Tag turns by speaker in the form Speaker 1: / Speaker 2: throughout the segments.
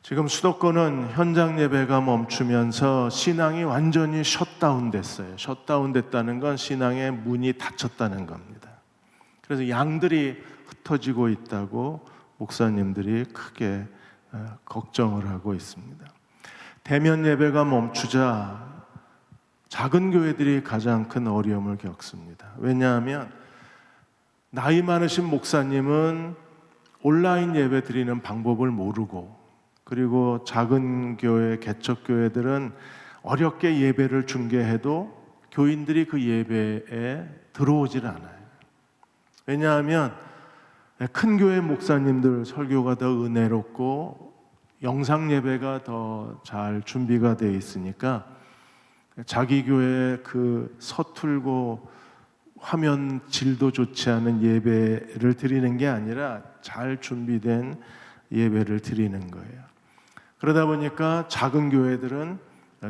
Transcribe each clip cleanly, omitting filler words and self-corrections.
Speaker 1: 지금 수도권은 현장 예배가 멈추면서 신앙이 완전히 셧다운 됐어요. 셧다운 됐다는 건 신앙의 문이 닫혔다는 겁니다. 그래서 양들이 흩어지고 있다고 목사님들이 크게 걱정을 하고 있습니다. 대면 예배가 멈추자 작은 교회들이 가장 큰 어려움을 겪습니다. 왜냐하면 나이 많으신 목사님은 온라인 예배 드리는 방법을 모르고, 그리고 작은 교회, 개척교회들은 어렵게 예배를 중계해도 교인들이 그 예배에 들어오질 않아요. 왜냐하면 큰 교회 목사님들 설교가 더 은혜롭고 영상 예배가 더 잘 준비가 되어 있으니까 자기 교회 그 서툴고 화면 질도 좋지 않은 예배를 드리는 게 아니라 잘 준비된 예배를 드리는 거예요. 그러다 보니까 작은 교회들은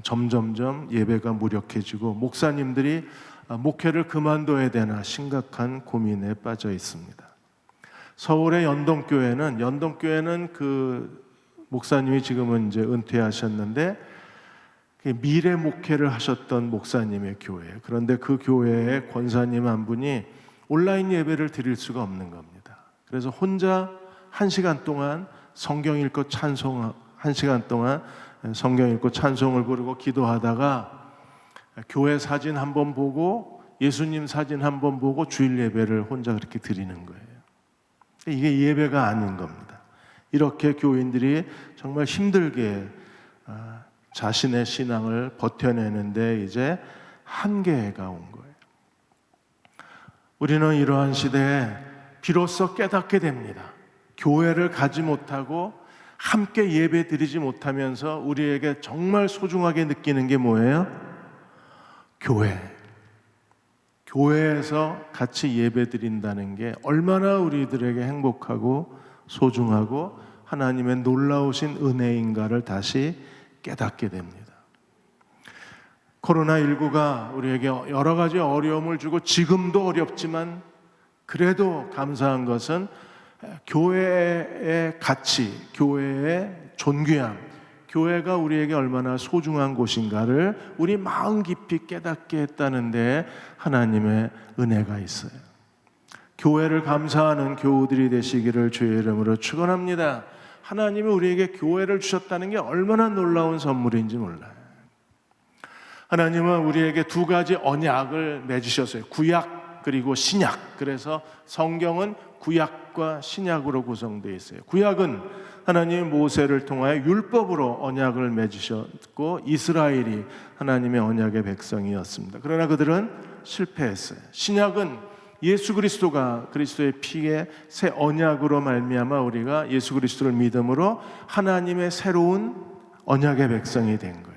Speaker 1: 점점점 예배가 무력해지고 목사님들이 목회를 그만둬야 되나 심각한 고민에 빠져 있습니다. 서울의 연동교회는 그 목사님이 지금은 이제 은퇴하셨는데 미래 목회를 하셨던 목사님의 교회예요. 그런데 그 교회의 권사님 한 분이 온라인 예배를 드릴 수가 없는 겁니다. 그래서 혼자 1시간 동안 성경 읽고 찬송을 부르고 기도하다가 교회 사진 한번 보고 예수님 사진 한번 보고 주일 예배를 혼자 그렇게 드리는 거예요. 이게 예배가 아닌 겁니다. 이렇게 교인들이 정말 힘들게 자신의 신앙을 버텨내는데 이제 한계가 온 거예요. 우리는 이러한 시대에 비로소 깨닫게 됩니다. 교회를 가지 못하고 함께 예배 드리지 못하면서 우리에게 정말 소중하게 느끼는 게 뭐예요? 교회에서 같이 예배 드린다는 게 얼마나 우리들에게 행복하고 소중하고 하나님의 놀라우신 은혜인가를 다시 깨닫게 됩니다. 코로나19가 우리에게 여러 가지 어려움을 주고 지금도 어렵지만 그래도 감사한 것은 교회의 가치, 교회의 존귀함, 교회가 우리에게 얼마나 소중한 곳인가를 우리 마음 깊이 깨닫게 했다는 데 하나님의 은혜가 있어요. 교회를 감사하는 교우들이 되시기를 주의 이름으로 축원합니다. 하나님이 우리에게 교회를 주셨다는 게 얼마나 놀라운 선물인지 몰라요. 하나님은 우리에게 두 가지 언약을 맺으셨어요. 구약 그리고 신약. 그래서 성경은 구약과 신약으로 구성되어 있어요. 구약은 하나님이 모세를 통하여 율법으로 언약을 맺으셨고 이스라엘이 하나님의 언약의 백성이었습니다. 그러나 그들은 실패했어요. 신약은 예수 그리스도가 그리스도의 피의 새 언약으로 말미암아 우리가 예수 그리스도를 믿음으로 하나님의 새로운 언약의 백성이 된 거예요.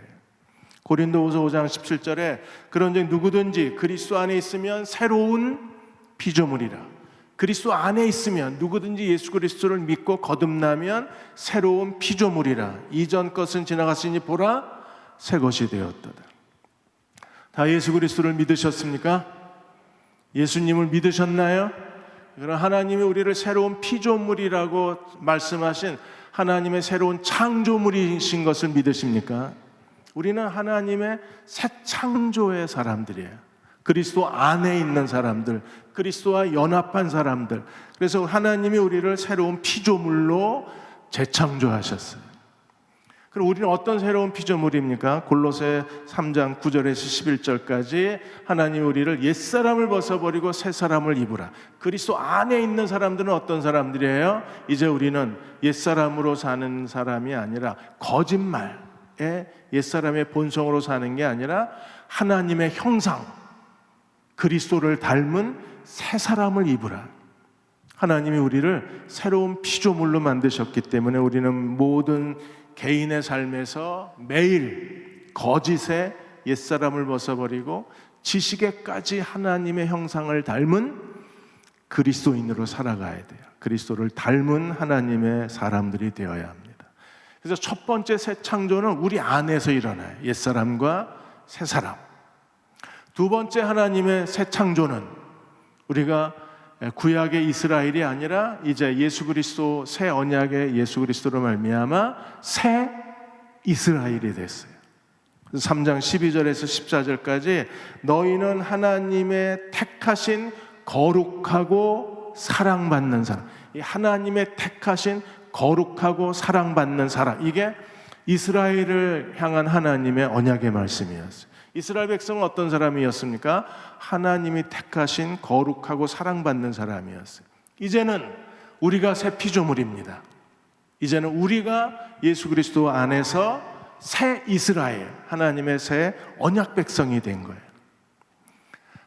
Speaker 1: 고린도후서 5장 17절에 그런즉 누구든지 그리스도 안에 있으면 새로운 피조물이라. 그리스도 안에 있으면 누구든지 예수 그리스도를 믿고 거듭나면 새로운 피조물이라. 이전 것은 지나갔으니 보라 새 것이 되었도다. 다 예수 그리스도를 믿으셨습니까? 예수님을 믿으셨나요? 그럼 하나님이 우리를 새로운 피조물이라고 말씀하신 하나님의 새로운 창조물이신 것을 믿으십니까? 우리는 하나님의 새 창조의 사람들이에요. 그리스도 안에 있는 사람들, 그리스도와 연합한 사람들. 그래서 하나님이 우리를 새로운 피조물로 재창조하셨어요. 그럼 우리는 어떤 새로운 피조물입니까? 골로새 3장 9절에서 11절까지 하나님이 우리를 옛사람을 벗어버리고 새사람을 입으라. 그리스도 안에 있는 사람들은 어떤 사람들이에요? 이제 우리는 옛사람으로 사는 사람이 아니라 거짓말의 옛사람의 본성으로 사는 게 아니라 하나님의 형상, 그리스도를 닮은 새사람을 입으라. 하나님이 우리를 새로운 피조물로 만드셨기 때문에 우리는 모든 개인의 삶에서 매일 거짓의 옛사람을 벗어버리고 지식에까지 하나님의 형상을 닮은 그리스도인으로 살아가야 돼요. 그리스도를 닮은 하나님의 사람들이 되어야 합니다. 그래서 첫 번째 새 창조는 우리 안에서 일어나요. 옛사람과 새사람. 두 번째 하나님의 새 창조는 우리가 구약의 이스라엘이 아니라 이제 예수 그리스도 새 언약의 예수 그리스도로 말미암아 새 이스라엘이 됐어요. 3장 12절에서 14절까지 너희는 하나님의 택하신 거룩하고 사랑받는 사람, 이 하나님의 택하신 거룩하고 사랑받는 사람, 이게 이스라엘을 향한 하나님의 언약의 말씀이었어요. 이스라엘 백성은 어떤 사람이었습니까? 하나님이 택하신 거룩하고 사랑받는 사람이었어요. 이제는 우리가 새 피조물입니다. 이제는 우리가 예수 그리스도 안에서 새 이스라엘, 하나님의 새 언약 백성이 된 거예요.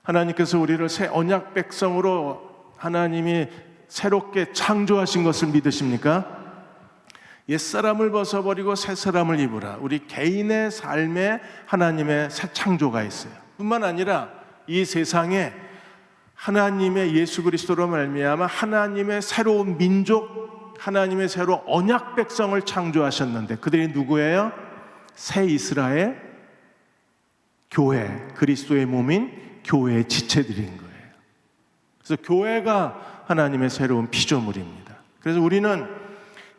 Speaker 1: 하나님께서 우리를 새 언약 백성으로 하나님이 새롭게 창조하신 것을 믿으십니까? 옛사람을 벗어버리고 새사람을 입으라. 우리 개인의 삶에 하나님의 새 창조가 있어요. 뿐만 아니라 이 세상에 하나님의 예수 그리스도로 말미암아 하나님의 새로운 민족, 하나님의 새로운 언약 백성을 창조하셨는데 그들이 누구예요? 새 이스라엘, 교회, 그리스도의 몸인 교회의 지체들인 거예요. 그래서 교회가 하나님의 새로운 피조물입니다. 그래서 우리는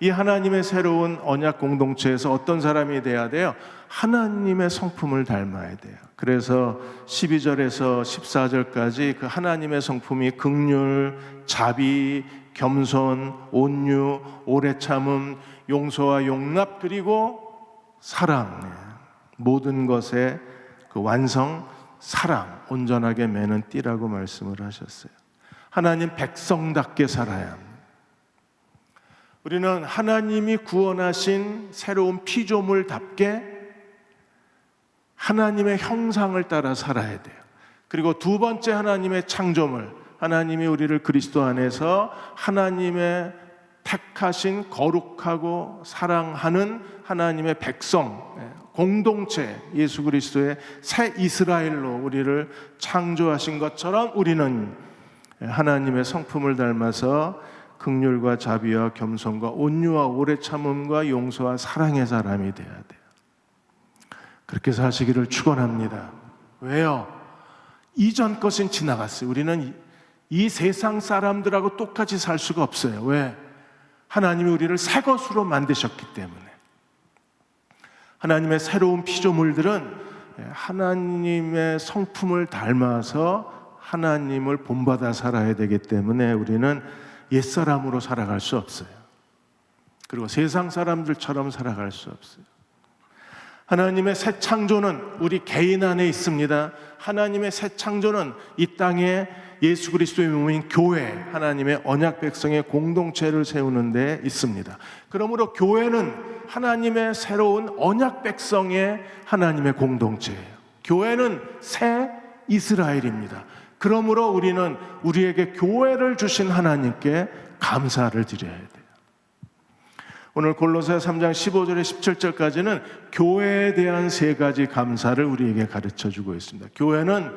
Speaker 1: 이 하나님의 새로운 언약 공동체에서 어떤 사람이 돼야 돼요? 하나님의 성품을 닮아야 돼요. 그래서 12절에서 14절까지 그 하나님의 성품이 긍휼, 자비, 겸손, 온유, 오래 참음, 용서와 용납, 그리고 사랑, 모든 것의 그 완성, 사랑, 온전하게 매는 띠라고 말씀을 하셨어요. 하나님 백성답게 살아야 합니다. 우리는 하나님이 구원하신 새로운 피조물답게 하나님의 형상을 따라 살아야 돼요. 그리고 두 번째 하나님의 창조물, 하나님이 우리를 그리스도 안에서 하나님의 택하신 거룩하고 사랑하는 하나님의 백성, 공동체, 예수 그리스도의 새 이스라엘로 우리를 창조하신 것처럼 우리는 하나님의 성품을 닮아서 긍휼과 자비와 겸손과 온유와 오래 참음과 용서와 사랑의 사람이 되어야 돼요. 그렇게 사시기를 축원합니다. 왜요? 이전 것은 지나갔어요. 우리는 이 세상 사람들하고 똑같이 살 수가 없어요. 왜? 하나님이 우리를 새 것으로 만드셨기 때문에. 하나님의 새로운 피조물들은 하나님의 성품을 닮아서 하나님을 본받아 살아야 되기 때문에 우리는 옛사람으로 살아갈 수 없어요. 그리고 세상 사람들처럼 살아갈 수 없어요. 하나님의 새 창조는 우리 개인 안에 있습니다. 하나님의 새 창조는 이 땅에 예수 그리스도의 몸인 교회, 하나님의 언약 백성의 공동체를 세우는 데 있습니다. 그러므로 교회는 하나님의 새로운 언약 백성의 하나님의 공동체예요. 교회는 새 이스라엘입니다. 그러므로 우리는 우리에게 교회를 주신 하나님께 감사를 드려야 돼요. 오늘 골로새 3장 15절에 17절까지는 교회에 대한 세 가지 감사를 우리에게 가르쳐주고 있습니다. 교회는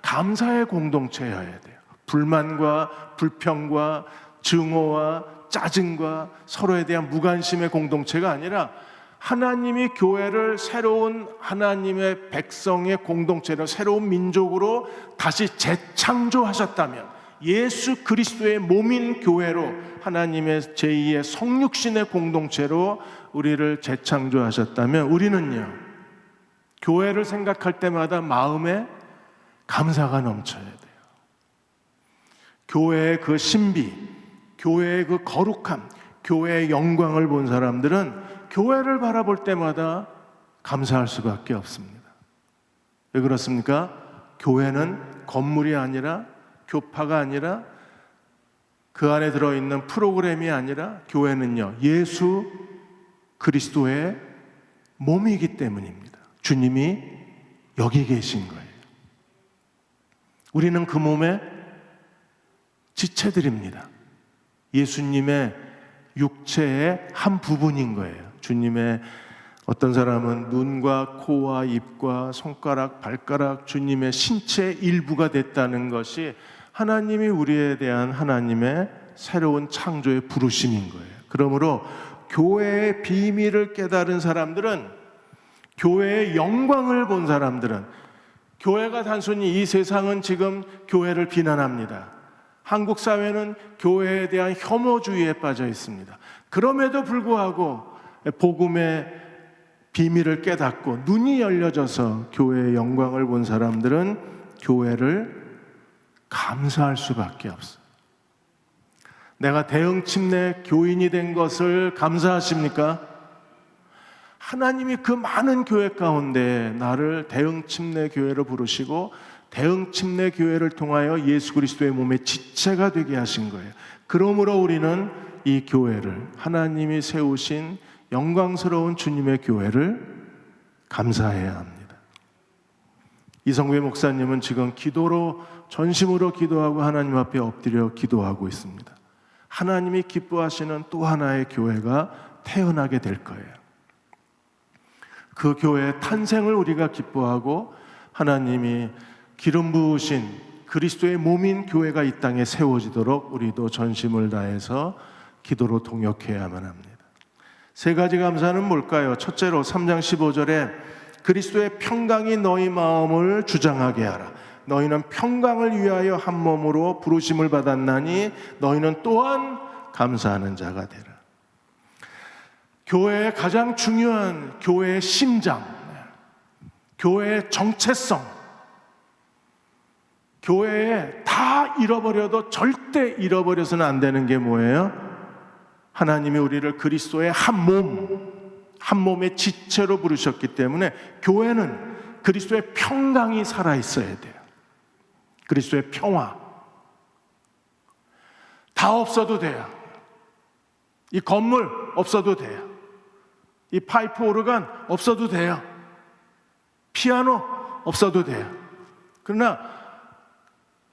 Speaker 1: 감사의 공동체여야 돼요. 불만과 불평과 증오와 짜증과 서로에 대한 무관심의 공동체가 아니라 하나님이 교회를 새로운 하나님의 백성의 공동체로, 새로운 민족으로 다시 재창조하셨다면, 예수 그리스도의 몸인 교회로, 하나님의 제2의 성육신의 공동체로 우리를 재창조하셨다면, 우리는요, 교회를 생각할 때마다 마음에 감사가 넘쳐야 돼요. 교회의 그 신비, 교회의 그 거룩함, 교회의 영광을 본 사람들은 교회를 바라볼 때마다 감사할 수밖에 없습니다. 왜 그렇습니까? 교회는 건물이 아니라, 교파가 아니라, 그 안에 들어있는 프로그램이 아니라, 교회는요, 예수 그리스도의 몸이기 때문입니다. 주님이 여기 계신 거예요. 우리는 그 몸의 지체들입니다. 예수님의 육체의 한 부분인 거예요. 주님의, 어떤 사람은 눈과 코와 입과 손가락, 발가락, 주님의 신체의 일부가 됐다는 것이 하나님이 우리에 대한 하나님의 새로운 창조의 부르심인 거예요. 그러므로 교회의 비밀을 깨달은 사람들은, 교회의 영광을 본 사람들은, 교회가 단순히 이 세상은 지금 교회를 비난합니다. 한국 사회는 교회에 대한 혐오주의에 빠져 있습니다. 그럼에도 불구하고 복음의 비밀을 깨닫고 눈이 열려져서 교회의 영광을 본 사람들은 교회를 감사할 수밖에 없어요. 내가 대흥 침례 교인이 된 것을 감사하십니까? 하나님이 그 많은 교회 가운데 나를 대흥 침례 교회로 부르시고 대흥 침례 교회를 통하여 예수 그리스도의 몸의 지체가 되게 하신 거예요. 그러므로 우리는 이 교회를, 하나님이 세우신 영광스러운 주님의 교회를 감사해야 합니다. 이성배 목사님은 지금 기도로, 전심으로 기도하고 하나님 앞에 엎드려 기도하고 있습니다. 하나님이 기뻐하시는 또 하나의 교회가 태어나게 될 거예요. 그 교회의 탄생을 우리가 기뻐하고 하나님이 기름 부으신 그리스도의 몸인 교회가 이 땅에 세워지도록 우리도 전심을 다해서 기도로 동역해야만 합니다. 세 가지 감사는 뭘까요? 첫째로 3장 15절에 그리스도의 평강이 너희 마음을 주장하게 하라. 너희는 평강을 위하여 한 몸으로 부르심을 받았나니 너희는 또한 감사하는 자가 되라. 교회의 가장 중요한 교회의 심장, 교회의 정체성, 교회에 다 잃어버려도 절대 잃어버려서는 안 되는 게 뭐예요? 하나님이 우리를 그리스도의 한 몸의 지체로 부르셨기 때문에 교회는 그리스도의 평강이 살아있어야 돼요. 그리스도의 평화. 다 없어도 돼요. 이 건물 없어도 돼요. 이 파이프 오르간 없어도 돼요. 피아노 없어도 돼요. 그러나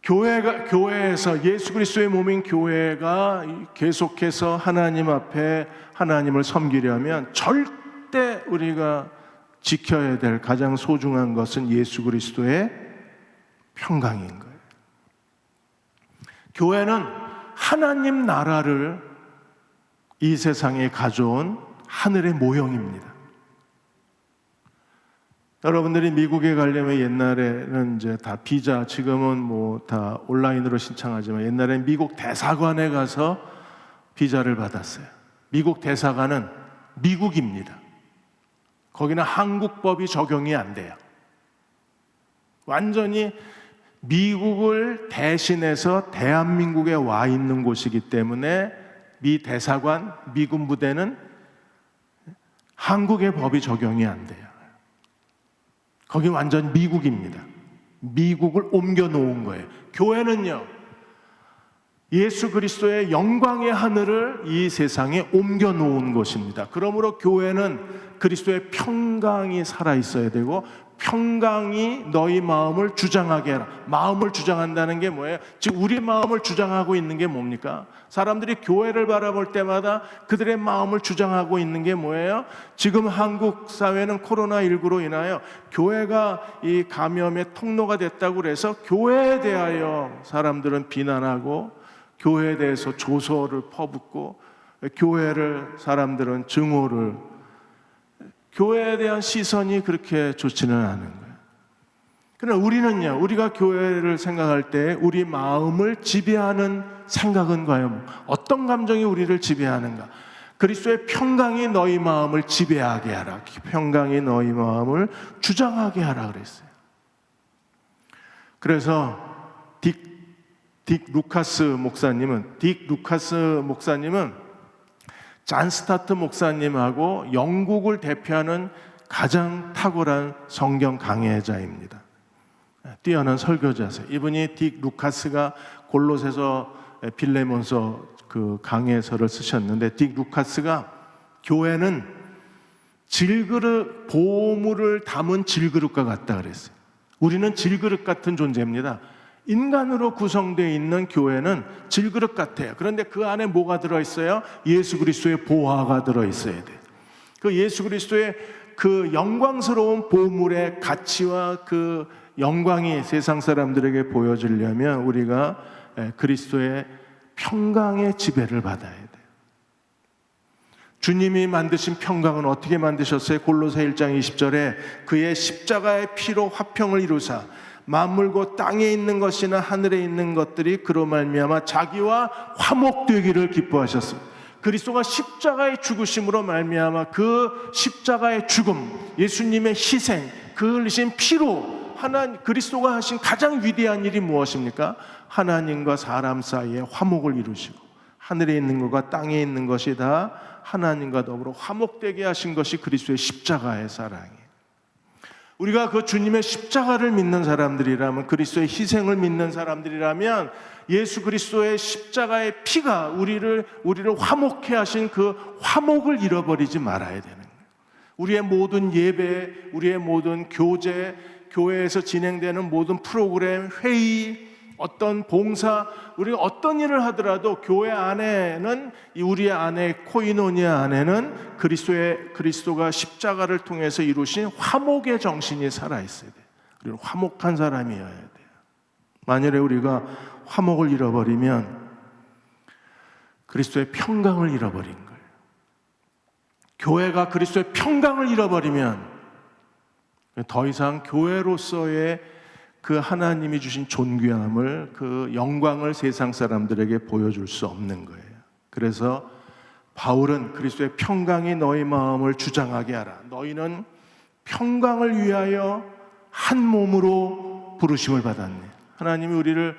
Speaker 1: 교회에서 예수 그리스도의 몸인 교회가 계속해서 하나님 앞에 하나님을 섬기려면 절대 우리가 지켜야 될 가장 소중한 것은 예수 그리스도의 평강인 거예요. 교회는 하나님 나라를 이 세상에 가져온 하늘의 모형입니다. 여러분들이 미국에 가려면 옛날에는 이제 다 비자, 지금은 뭐 다 온라인으로 신청하지만 옛날에는 미국 대사관에 가서 비자를 받았어요. 미국 대사관은 미국입니다. 거기는 한국법이 적용이 안 돼요. 완전히 미국을 대신해서 대한민국에 와 있는 곳이기 때문에 미 대사관, 미군 부대는 한국의 법이 적용이 안 돼요. 거기 완전 미국입니다. 미국을 옮겨 놓은 거예요. 교회는요, 예수 그리스도의 영광의 하늘을 이 세상에 옮겨 놓은 곳입니다. 그러므로 교회는 그리스도의 평강이 살아 있어야 되고 평강이 너희 마음을 주장하게 하라. 마음을 주장한다는 게 뭐예요? 지금 우리 마음을 주장하고 있는 게 뭡니까? 사람들이 교회를 바라볼 때마다 그들의 마음을 주장하고 있는 게 뭐예요? 지금 한국 사회는 코로나19로 인하여 교회가 이 감염의 통로가 됐다고 그래서 교회에 대하여 사람들은 비난하고 교회에 대해서 조소를 퍼붓고 교회를 사람들은 증오를, 교회에 대한 시선이 그렇게 좋지는 않은 거예요. 그러나 우리는요, 우리가 교회를 생각할 때 우리 마음을 지배하는 생각은 과연 어떤 감정이 우리를 지배하는가? 그리스도의 평강이 너희 마음을 지배하게 하라. 평강이 너희 마음을 주장하게 하라 그랬어요. 그래서 딕 루카스 목사님은 잔 스타트 목사님하고 영국을 대표하는 가장 탁월한 성경 강해자입니다. 뛰어난 설교자세요. 이분이 딕 루카스가 골로새서 빌레몬서 그 강해서를 쓰셨는데, 딕 루카스가 교회는 질그릇, 보물을 담은 질그릇과 같다 그랬어요. 우리는 질그릇 같은 존재입니다. 인간으로 구성되어 있는 교회는 질그릇 같아요. 그런데 그 안에 뭐가 들어있어요? 예수 그리스도의 보화가 들어있어야 돼요. 그 예수 그리스도의 그 영광스러운 보물의 가치와 그 영광이 세상 사람들에게 보여지려면 우리가 그리스도의 평강의 지배를 받아야 돼요. 주님이 만드신 평강은 어떻게 만드셨어요? 골로새 1장 20절에 그의 십자가의 피로 화평을 이루사 만물고 땅에 있는 것이나 하늘에 있는 것들이 그로 말미암아 자기와 화목되기를 기뻐하셨습니다. 그리스도가 십자가의 죽으심으로 말미암아 그 십자가의 죽음, 예수님의 희생, 그 흘리신 피로 그리스도가 하신 가장 위대한 일이 무엇입니까? 하나님과 사람 사이에 화목을 이루시고 하늘에 있는 것과 땅에 있는 것이 다 하나님과 더불어 화목되게 하신 것이 그리스도의 십자가의 사랑이에요. 우리가 그 주님의 십자가를 믿는 사람들이라면, 그리스도의 희생을 믿는 사람들이라면 예수 그리스도의 십자가의 피가 우리를 화목케 하신 그 화목을 잃어버리지 말아야 되는 거예요. 우리의 모든 예배, 우리의 모든 교제, 교회에서 진행되는 모든 프로그램, 회의, 어떤 봉사, 우리가 어떤 일을 하더라도 교회 안에는, 우리 안에 코이노니아 안에는 그리스도가 십자가를 통해서 이루신 화목의 정신이 살아있어야 돼요. 우리는 화목한 사람이어야 돼요. 만일에 우리가 화목을 잃어버리면 그리스도의 평강을 잃어버린 거예요. 교회가 그리스도의 평강을 잃어버리면 더 이상 교회로서의 그 하나님이 주신 존귀함을, 그 영광을 세상 사람들에게 보여줄 수 없는 거예요. 그래서 바울은 그리스도의 평강이 너희 마음을 주장하게 하라. 너희는 평강을 위하여 한 몸으로 부르심을 받았네. 하나님이 우리를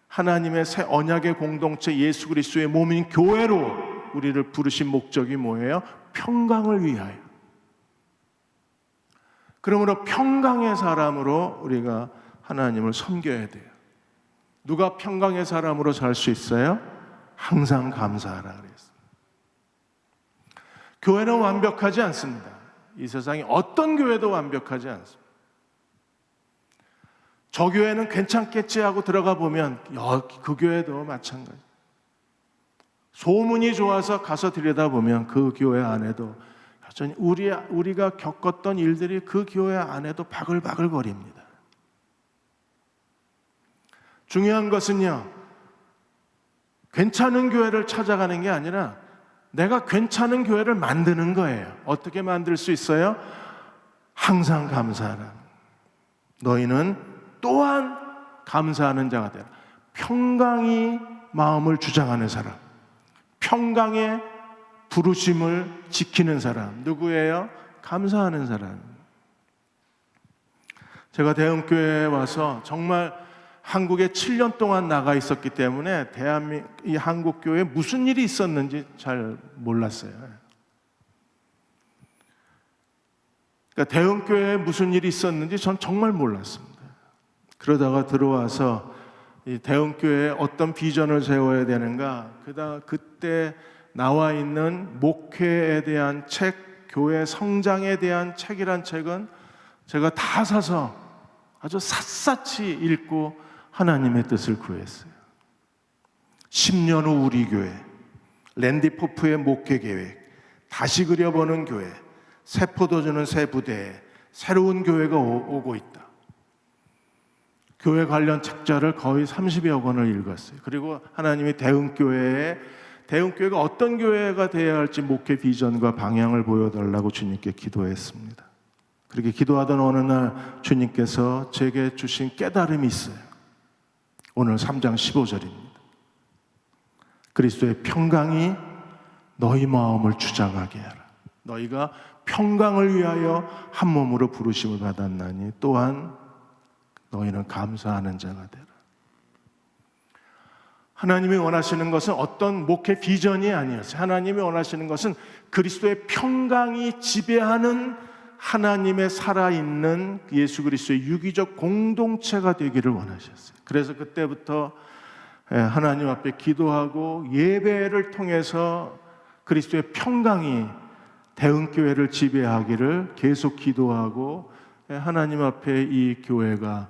Speaker 1: 하나님의 새 언약의 공동체 예수 그리스도의 몸인 교회로 우리를 부르신 목적이 뭐예요? 평강을 위하여. 그러므로 평강의 사람으로 우리가 하나님을 섬겨야 돼요. 누가 평강의 사람으로 살 수 있어요? 항상 감사하라 그랬어요. 교회는 완벽하지 않습니다. 이 세상에 어떤 교회도 완벽하지 않습니다. 저 교회는 괜찮겠지 하고 들어가 보면 그 교회도 마찬가지. 소문이 좋아서 가서 들여다보면 그 교회 안에도 여전히 우리가 겪었던 일들이 그 교회 안에도 바글바글 거립니다. 중요한 것은요, 괜찮은 교회를 찾아가는 게 아니라 내가 괜찮은 교회를 만드는 거예요. 어떻게 만들 수 있어요? 항상 감사하라. 너희는 또한 감사하는 자가 되라. 평강이 마음을 주장하는 사람, 평강의 부르심을 지키는 사람, 누구예요? 감사하는 사람. 제가 대흥교회에 와서 정말 한국에 7년 동안 나가 있었기 때문에 이 한국교회에 무슨 일이 있었는지 잘 몰랐어요. 그러니까 대흥교회에 무슨 일이 있었는지 전 정말 몰랐습니다. 그러다가 들어와서 이 대흥교회에 어떤 비전을 세워야 되는가, 그때 나와 있는 목회에 대한 책, 교회 성장에 대한 책이란 책은 제가 다 사서 아주 샅샅이 읽고 하나님의 뜻을 구했어요. 10년 후 우리 교회, 랜디 포프의 목회 계획, 다시 그려보는 교회, 새 포도주는 새 부대에 새로운 교회가 오고 있다. 교회 관련 책자를 거의 30여 권을 읽었어요. 그리고 하나님이 대흥교회가 어떤 교회가 되어야 할지 목회 비전과 방향을 보여달라고 주님께 기도했습니다. 그렇게 기도하던 어느 날 주님께서 제게 주신 깨달음이 있어요. 오늘 3장 15절입니다. 그리스도의 평강이 너희 마음을 주장하게 하라. 너희가 평강을 위하여 한 몸으로 부르심을 받았나니 또한 너희는 감사하는 자가 되라. 하나님이 원하시는 것은 어떤 목회 비전이 아니었어요. 하나님이 원하시는 것은 그리스도의 평강이 지배하는 하나님의 살아있는 예수 그리스도의 유기적 공동체가 되기를 원하셨어요. 그래서 그때부터 하나님 앞에 기도하고 예배를 통해서 그리스도의 평강이 대흥교회를 지배하기를 계속 기도하고 하나님 앞에 이 교회가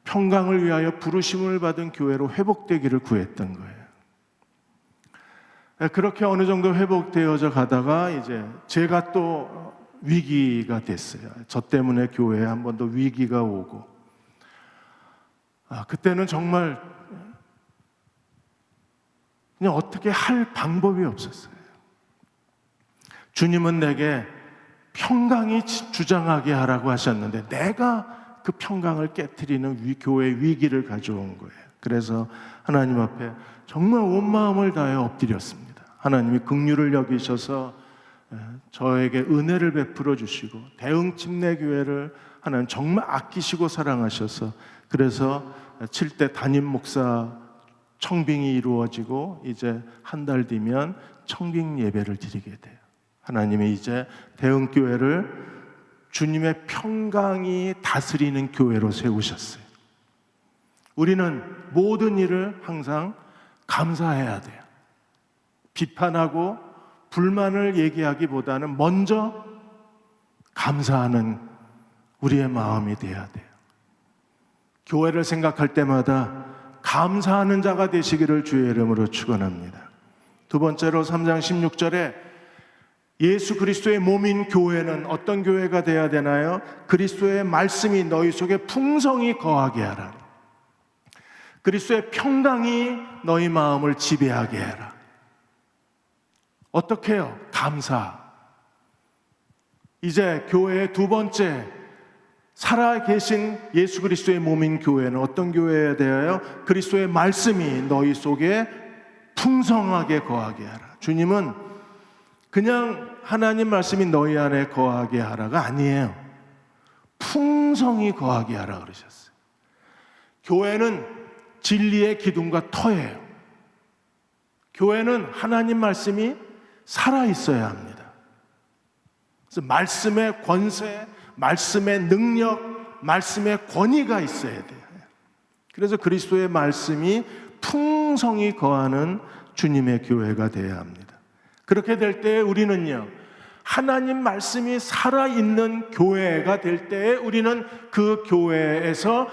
Speaker 1: 평강을 위하여 부르심을 받은 교회로 회복되기를 구했던 거예요. 그렇게 어느 정도 회복되어져 가다가 이제 제가 또 위기가 됐어요. 저 때문에 교회에 한 번 더 위기가 오고, 그때는 정말 그냥 어떻게 할 방법이 없었어요. 주님은 내게 평강이 주장하게 하라고 하셨는데 내가 그 평강을 깨트리는 교회의 위기를 가져온 거예요. 그래서 하나님 앞에 정말 온 마음을 다해 엎드렸습니다. 하나님이 긍휼을 여기셔서 저에게 은혜를 베풀어 주시고 대흥침례교회를 하나님 정말 아끼시고 사랑하셔서 그래서 7대 담임 목사 청빙이 이루어지고 이제 한 달 뒤면 청빙 예배를 드리게 돼요. 하나님이 이제 대흥교회를 주님의 평강이 다스리는 교회로 세우셨어요. 우리는 모든 일을 항상 감사해야 돼요. 비판하고 불만을 얘기하기보다는 먼저 감사하는 우리의 마음이 돼야 돼요. 교회를 생각할 때마다 감사하는 자가 되시기를 주의 이름으로 축원합니다. 두 번째로 3장 16절에 예수 그리스도의 몸인 교회는 어떤 교회가 되어야 되나요? 그리스도의 말씀이 너희 속에 풍성히 거하게 하라. 그리스도의 평강이 너희 마음을 지배하게 해라. 어떻게 해요? 감사. 이제 교회의 두 번째 살아계신 예수 그리스도의 몸인 교회는 어떤 교회에 대하여 그리스도의 말씀이 너희 속에 풍성하게 거하게 하라. 주님은 그냥 하나님 말씀이 너희 안에 거하게 하라가 아니에요. 풍성히 거하게 하라 그러셨어요. 교회는 진리의 기둥과 터예요. 교회는 하나님 말씀이 살아있어야 합니다. 그래서 말씀의 권세, 말씀의 능력, 말씀의 권위가 있어야 돼요. 그래서 그리스도의 말씀이 풍성히 거하는 주님의 교회가 되어야 합니다. 그렇게 될 때 우리는요, 하나님 말씀이 살아있는 교회가 될 때 우리는 그 교회에서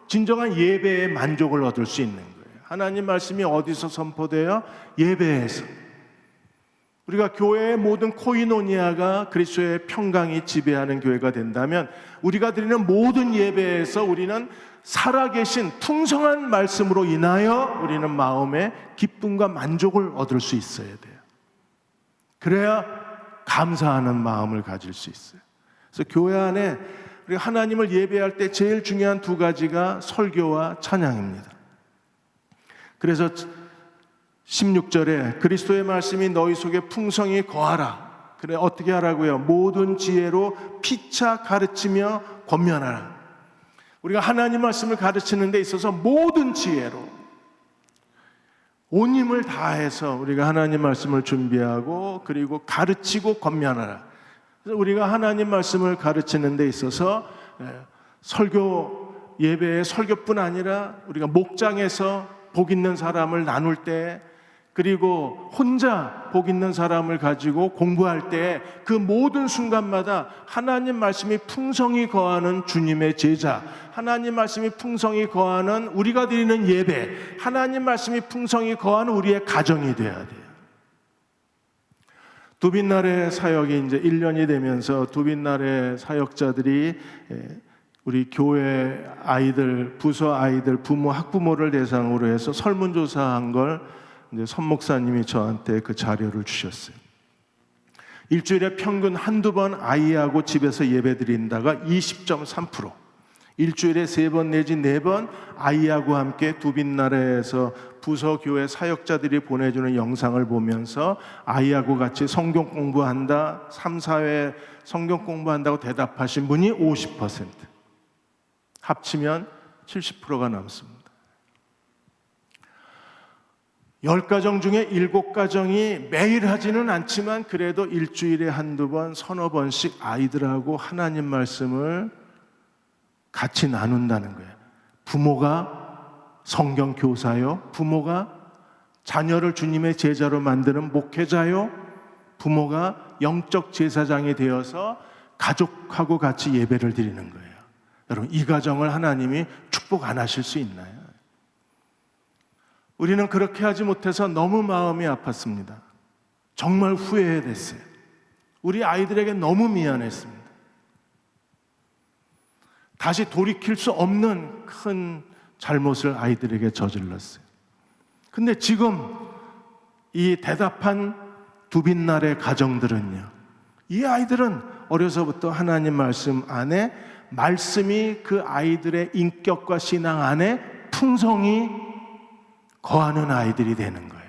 Speaker 1: 진정한 예배의 만족을 얻을 수 있는 거예요. 하나님 말씀이 어디서 선포돼요? 예배에서. 우리가 교회의 모든 코이노니아가 그리스도의 평강이 지배하는 교회가 된다면 우리가 드리는 모든 예배에서 우리는 살아계신 풍성한 말씀으로 인하여 우리는 마음의 기쁨과 만족을 얻을 수 있어야 돼요. 그래야 감사하는 마음을 가질 수 있어요. 그래서 교회 안에 우리가 하나님을 예배할 때 제일 중요한 두 가지가 설교와 찬양입니다. 그래서 16절에 그리스도의 말씀이 너희 속에 풍성히 거하라. 그래 어떻게 하라고요? 모든 지혜로 피차 가르치며 권면하라. 우리가 하나님 말씀을 가르치는 데 있어서 모든 지혜로 온 힘을 다해서 우리가 하나님 말씀을 준비하고 그리고 가르치고 권면하라. 그래서 우리가 하나님 말씀을 가르치는 데 있어서 설교 예배의 설교뿐 아니라 우리가 목장에서 복 있는 사람을 나눌 때 그리고 혼자 복 있는 사람을 가지고 공부할 때 그 모든 순간마다 하나님 말씀이 풍성히 거하는 주님의 제자, 하나님 말씀이 풍성히 거하는 우리가 드리는 예배, 하나님 말씀이 풍성히 거하는 우리의 가정이 되어야 돼요. 두빛날의 사역이 이제 1년이 되면서 두빛날의 사역자들이 우리 교회 아이들, 부서 아이들, 부모, 학부모를 대상으로 해서 설문조사한 걸 이제 선 목사님이 저한테 그 자료를 주셨어요. 일주일에 평균 한두 번 아이하고 집에서 예배 드린다가 20.3%, 일주일에 3번 내지 4번 아이하고 함께 두빛나라에서 부서 교회 사역자들이 보내주는 영상을 보면서 아이하고 같이 성경 공부한다, 3, 4회 성경 공부한다고 대답하신 분이 50%, 합치면 70%가 넘습니다. 10가정 중에 7가정이 매일 하지는 않지만 그래도 일주일에 한두 번, 서너 번씩 아이들하고 하나님 말씀을 같이 나눈다는 거예요. 부모가 성경 교사요, 부모가 자녀를 주님의 제자로 만드는 목회자요, 부모가 영적 제사장이 되어서 가족하고 같이 예배를 드리는 거예요. 여러분, 이 가정을 하나님이 축복 안 하실 수 있나요? 우리는 그렇게 하지 못해서 너무 마음이 아팠습니다. 정말 후회됐어요. 우리 아이들에게 너무 미안했습니다. 다시 돌이킬 수 없는 큰 잘못을 아이들에게 저질렀어요. 근데 지금 이 대답한 두빛날의 가정들은요, 이 아이들은 어려서부터 하나님 말씀 안에 말씀이 그 아이들의 인격과 신앙 안에 풍성히 거하는 아이들이 되는 거예요.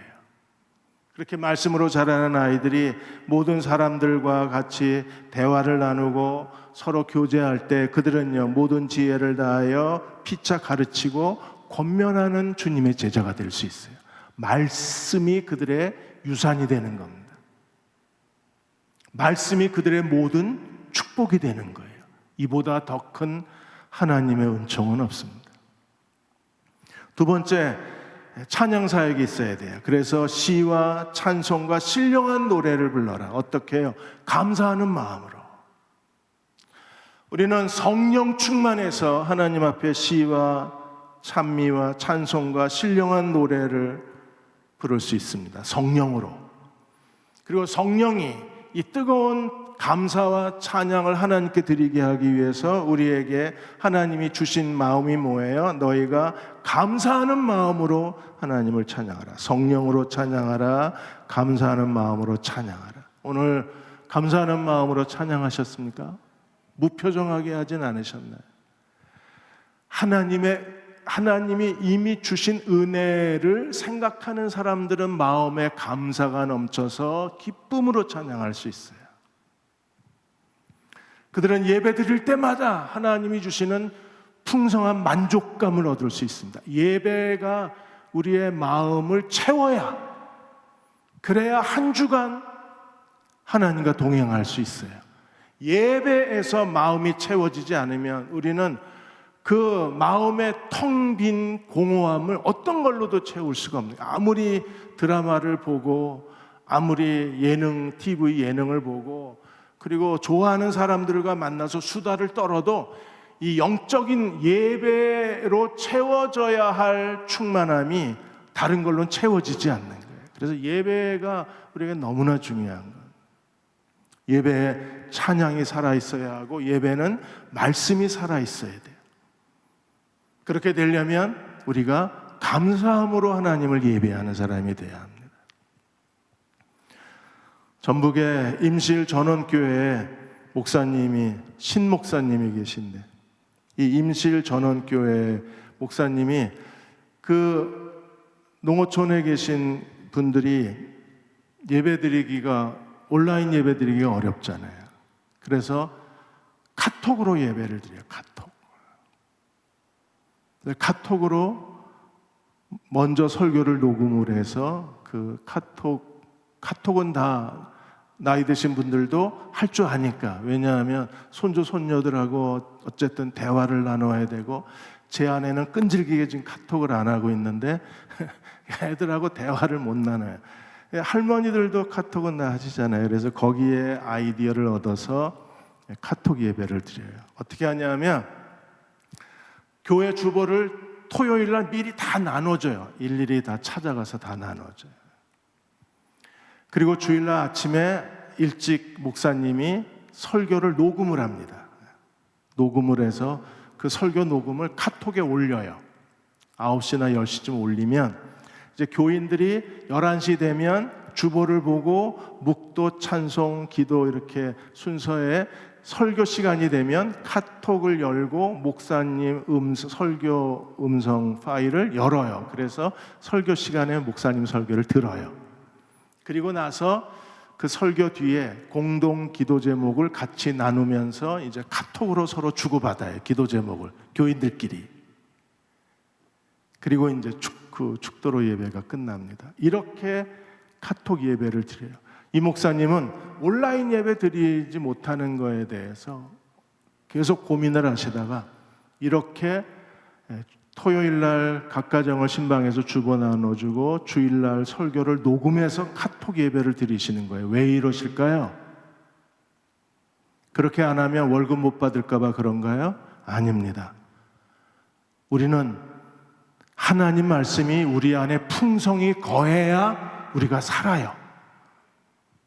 Speaker 1: 그렇게 말씀으로 자라는 아이들이 모든 사람들과 같이 대화를 나누고 서로 교제할 때 그들은요, 모든 지혜를 다하여 피차 가르치고 권면하는 주님의 제자가 될 수 있어요. 말씀이 그들의 유산이 되는 겁니다. 말씀이 그들의 모든 축복이 되는 거예요. 이보다 더 큰 하나님의 은총은 없습니다. 두 번째, 찬양 사역이 있어야 돼요. 그래서 시와 찬송과 신령한 노래를 불러라. 어떻게 해요? 감사하는 마음으로. 우리는 성령 충만해서 하나님 앞에 시와 찬미와 찬송과 신령한 노래를 부를 수 있습니다. 성령으로. 그리고 성령이 이 뜨거운 감사와 찬양을 하나님께 드리게 하기 위해서 우리에게 하나님이 주신 마음이 뭐예요? 너희가 감사하는 마음으로 하나님을 찬양하라. 성령으로 찬양하라. 감사하는 마음으로 찬양하라. 오늘 감사하는 마음으로 찬양하셨습니까? 무표정하게 하진 않으셨나요? 하나님이 이미 주신 은혜를 생각하는 사람들은 마음에 감사가 넘쳐서 기쁨으로 찬양할 수 있어요. 그들은 예배 드릴 때마다 하나님이 주시는 풍성한 만족감을 얻을 수 있습니다. 예배가 우리의 마음을 채워야, 그래야 한 주간 하나님과 동행할 수 있어요. 예배에서 마음이 채워지지 않으면 우리는 그 마음의 텅 빈 공허함을 어떤 걸로도 채울 수가 없는 거예요. 아무리 드라마를 보고, 아무리 TV 예능을 보고, 그리고 좋아하는 사람들과 만나서 수다를 떨어도 이 영적인 예배로 채워져야 할 충만함이 다른 걸로는 채워지지 않는 거예요. 그래서 예배가 우리에게 너무나 중요한 거예요. 예배에 찬양이 살아있어야 하고, 예배는 말씀이 살아있어야 돼요. 그렇게 되려면 우리가 감사함으로 하나님을 예배하는 사람이 돼야 합니다. 전북의 임실 전원교회에 목사님이, 신목사님이 계신데, 이 임실 전원교회 목사님이 그 농어촌에 계신 분들이 온라인 예배 드리기가 어렵잖아요. 그래서 카톡으로 예배를 드려요. 카톡으로 먼저 설교를 녹음을 해서 그 카톡은 다 나이 드신 분들도 할 줄 아니까, 왜냐하면 손주 손녀들하고 어쨌든 대화를 나눠야 되고, 제 아내는 끈질기게 지금 카톡을 안 하고 있는데 애들하고 대화를 못 나눠요. 할머니들도 카톡은 다 하시잖아요. 그래서 거기에 아이디어를 얻어서 카톡 예배를 드려요. 어떻게 하냐면 교회 주보를 토요일 날 미리 다 나눠줘요. 일일이 다 찾아가서 다 나눠줘요. 그리고 주일날 아침에 일찍 목사님이 설교를 녹음을 합니다. 녹음을 해서 그 설교 녹음을 카톡에 올려요. 9시나 10시쯤 올리면 이제 교인들이 11시 되면 주보를 보고 묵도, 찬송, 기도 이렇게 순서에 설교 시간이 되면 카톡을 열고 목사님 설교 음성 파일을 열어요. 그래서 설교 시간에 목사님 설교를 들어요. 그리고 나서 그 설교 뒤에 공동 기도 제목을 같이 나누면서 이제 카톡으로 서로 주고받아요. 기도 제목을 교인들끼리. 그리고 이제 축도로 예배가 끝납니다. 이렇게 카톡 예배를 드려요. 이 목사님은 온라인 예배 드리지 못하는 거에 대해서 계속 고민을 하시다가 이렇게 토요일날 각가정을 신방에서 주보 나눠주고 주일날 설교를 녹음해서 카톡 예배를 드리시는 거예요. 왜 이러실까요? 그렇게 안 하면 월급 못 받을까 봐 그런가요? 아닙니다. 우리는 하나님 말씀이 우리 안에 풍성히 거해야 우리가 살아요.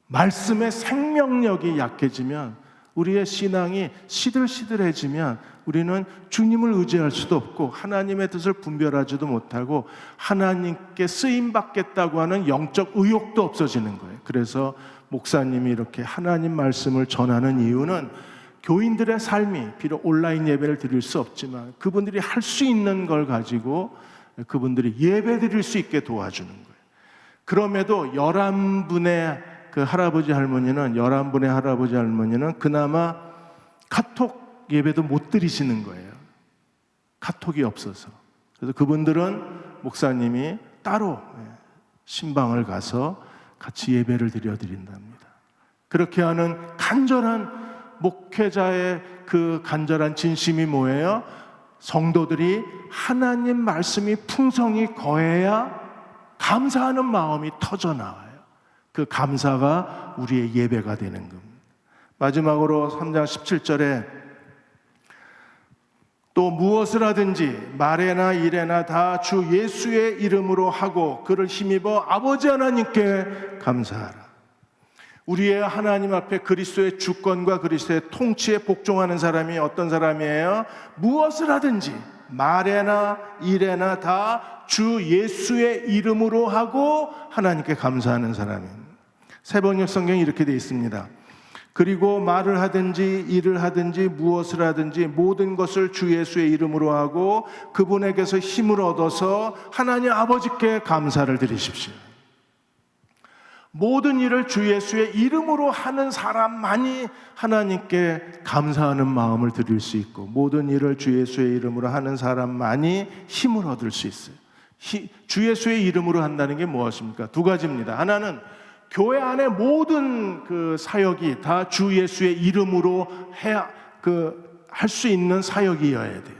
Speaker 1: 말씀의 생명력이 약해지면, 우리의 신앙이 시들시들해지면 우리는 주님을 의지할 수도 없고 하나님의 뜻을 분별하지도 못하고 하나님께 쓰임받겠다고 하는 영적 의욕도 없어지는 거예요. 그래서 목사님이 이렇게 하나님 말씀을 전하는 이유는 교인들의 삶이 비록 온라인 예배를 드릴 수 없지만 그분들이 할 수 있는 걸 가지고 그분들이 예배 드릴 수 있게 도와주는 거예요. 그럼에도 11분의 그 할아버지 할머니는 그나마 카톡 예배도 못 드리시는 거예요. 카톡이 없어서. 그래서 그분들은 목사님이 따로 신방을 가서 같이 예배를 드린답니다. 그렇게 하는 간절한 목회자의 그 간절한 진심이 뭐예요? 성도들이 하나님 말씀이 풍성히 거해야 감사하는 마음이 터져나와요. 그 감사가 우리의 예배가 되는 겁니다. 마지막으로 3장 17절에 또 무엇을 하든지 말에나 일에나 다 주 예수의 이름으로 하고 그를 힘입어 아버지 하나님께 감사하라. 우리의 하나님 앞에 그리스도의 주권과 그리스도의 통치에 복종하는 사람이 어떤 사람이에요? 무엇을 하든지 말에나 일에나 다 주 예수의 이름으로 하고 하나님께 감사하는 사람입니다. 새번역 성경이 이렇게 되어 있습니다. 그리고 말을 하든지 일을 하든지 무엇을 하든지 모든 것을 주 예수의 이름으로 하고 그분에게서 힘을 얻어서 하나님 아버지께 감사를 드리십시오. 모든 일을 주 예수의 이름으로 하는 사람만이 하나님께 감사하는 마음을 드릴 수 있고 모든 일을 주 예수의 이름으로 하는 사람만이 힘을 얻을 수 있어요. 주 예수의 이름으로 한다는 게 무엇입니까? 두 가지입니다. 하나는 교회 안에 모든 그 사역이 다 주 예수의 이름으로 해야 할 수 있는 사역이어야 돼요.